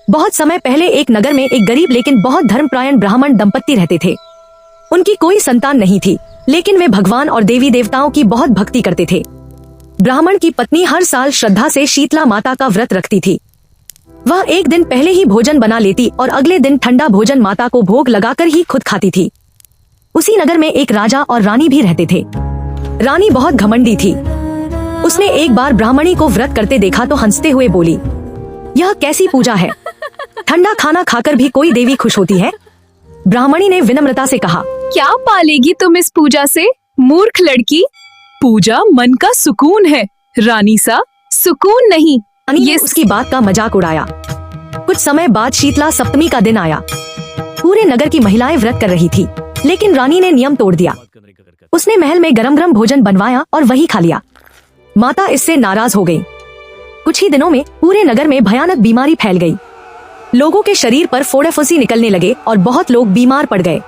बहुत समय पहले एक नगर में एक गरीब लेकिन बहुत धर्मपरायण ब्राह्मण दंपत्ति रहते थे। उनकी कोई संतान नहीं थी, लेकिन वे भगवान और देवी देवताओं की बहुत भक्ति करते थे। ब्राह्मण की पत्नी हर साल श्रद्धा से शीतला माता का व्रत रखती थी। वह एक दिन पहले ही भोजन बना लेती और अगले दिन ठंडा भोजन माता को भोग लगाकर ही खुद खाती थी। उसी नगर में एक राजा और रानी भी रहते थे। रानी बहुत घमंडी थी। उसने एक बार ब्राह्मणी को व्रत करते देखा तो हंसते हुए बोली, यह कैसी पूजा है? ठंडा खाना खाकर भी कोई देवी खुश होती है? ब्राह्मणी ने विनम्रता से कहा, क्या पालेगी तुम इस पूजा से, मूर्ख लड़की? पूजा मन का सुकून है, रानी सा सुकून नहीं। रानी ने उसकी बात का मजाक उड़ाया। कुछ समय बाद शीतला सप्तमी का दिन आया। पूरे नगर की महिलाएं व्रत कर रही थी, लेकिन रानी ने नियम तोड़ दिया। उसने महल में गरम गरम भोजन बनवाया और वही खा लिया। माता इससे नाराज हो गई। कुछ ही दिनों में पूरे नगर में भयानक बीमारी फैल गई। लोगों के शरीर पर फोड़े फुंसी निकलने लगे और बहुत लोग बीमार पड़ गए।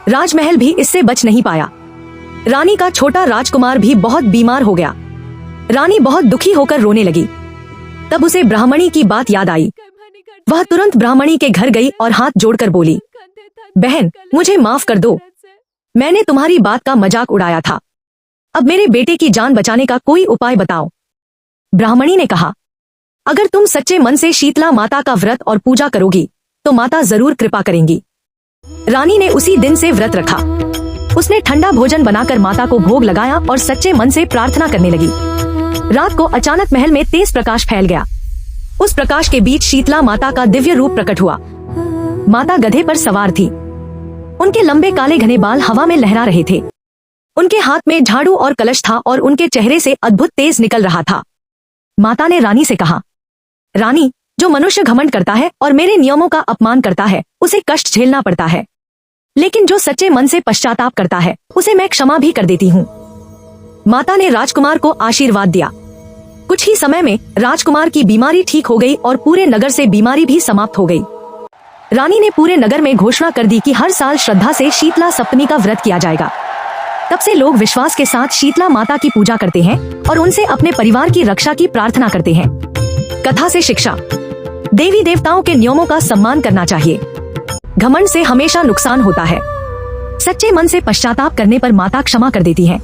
राजमहल भी इससे बच नहीं पाया। रानी का छोटा राजकुमार भी बहुत बीमार हो गया। रानी बहुत दुखी होकर रोने लगी। तब उसे ब्राह्मणी की बात याद आई। वह तुरंत ब्राह्मणी के घर गई और हाथ जोड़कर बोली, बहन, मुझे माफ कर दो। मैंने तुम्हारी बात का मजाक उड़ाया था। अब मेरे बेटे की जान बचाने का कोई उपाय बताओ। ब्राह्मणी ने कहा, अगर तुम सच्चे मन से शीतला माता का व्रत और पूजा करोगी तो माता जरूर कृपा करेंगी। रानी ने उसी दिन से व्रत रखा। उसने ठंडा भोजन बनाकर माता को भोग लगाया और सच्चे मन से प्रार्थना करने लगी। रात को अचानक महल में तेज प्रकाश फैल गया। उस प्रकाश के बीच शीतला माता का दिव्य रूप प्रकट हुआ। माता गधे पर सवार थी। उनके लंबे काले घने बाल हवा में लहरा रहे थे। उनके हाथ में झाड़ू और कलश था और उनके चेहरे से अद्भुत तेज निकल रहा था। माता ने रानी से कहा, रानी, जो मनुष्य घमंड करता है और मेरे नियमों का अपमान करता है उसे कष्ट झेलना पड़ता है, लेकिन जो सच्चे मन से पश्चाताप करता है उसे मैं क्षमा भी कर देती हूँ। माता ने राजकुमार को आशीर्वाद दिया। कुछ ही समय में राजकुमार की बीमारी ठीक हो गई और पूरे नगर से बीमारी भी समाप्त हो गई। रानी ने पूरे नगर में घोषणा कर दी कि हर साल श्रद्धा से शीतला सप्तमी का व्रत किया जाएगा। तब से लोग विश्वास के साथ शीतला माता की पूजा करते हैं और उनसे अपने परिवार की रक्षा की प्रार्थना करते हैं। कथा से शिक्षा, देवी देवताओं के नियमों का सम्मान करना चाहिए। घमंड से हमेशा नुकसान होता है। सच्चे मन से पश्चाताप करने पर माता क्षमा कर देती है।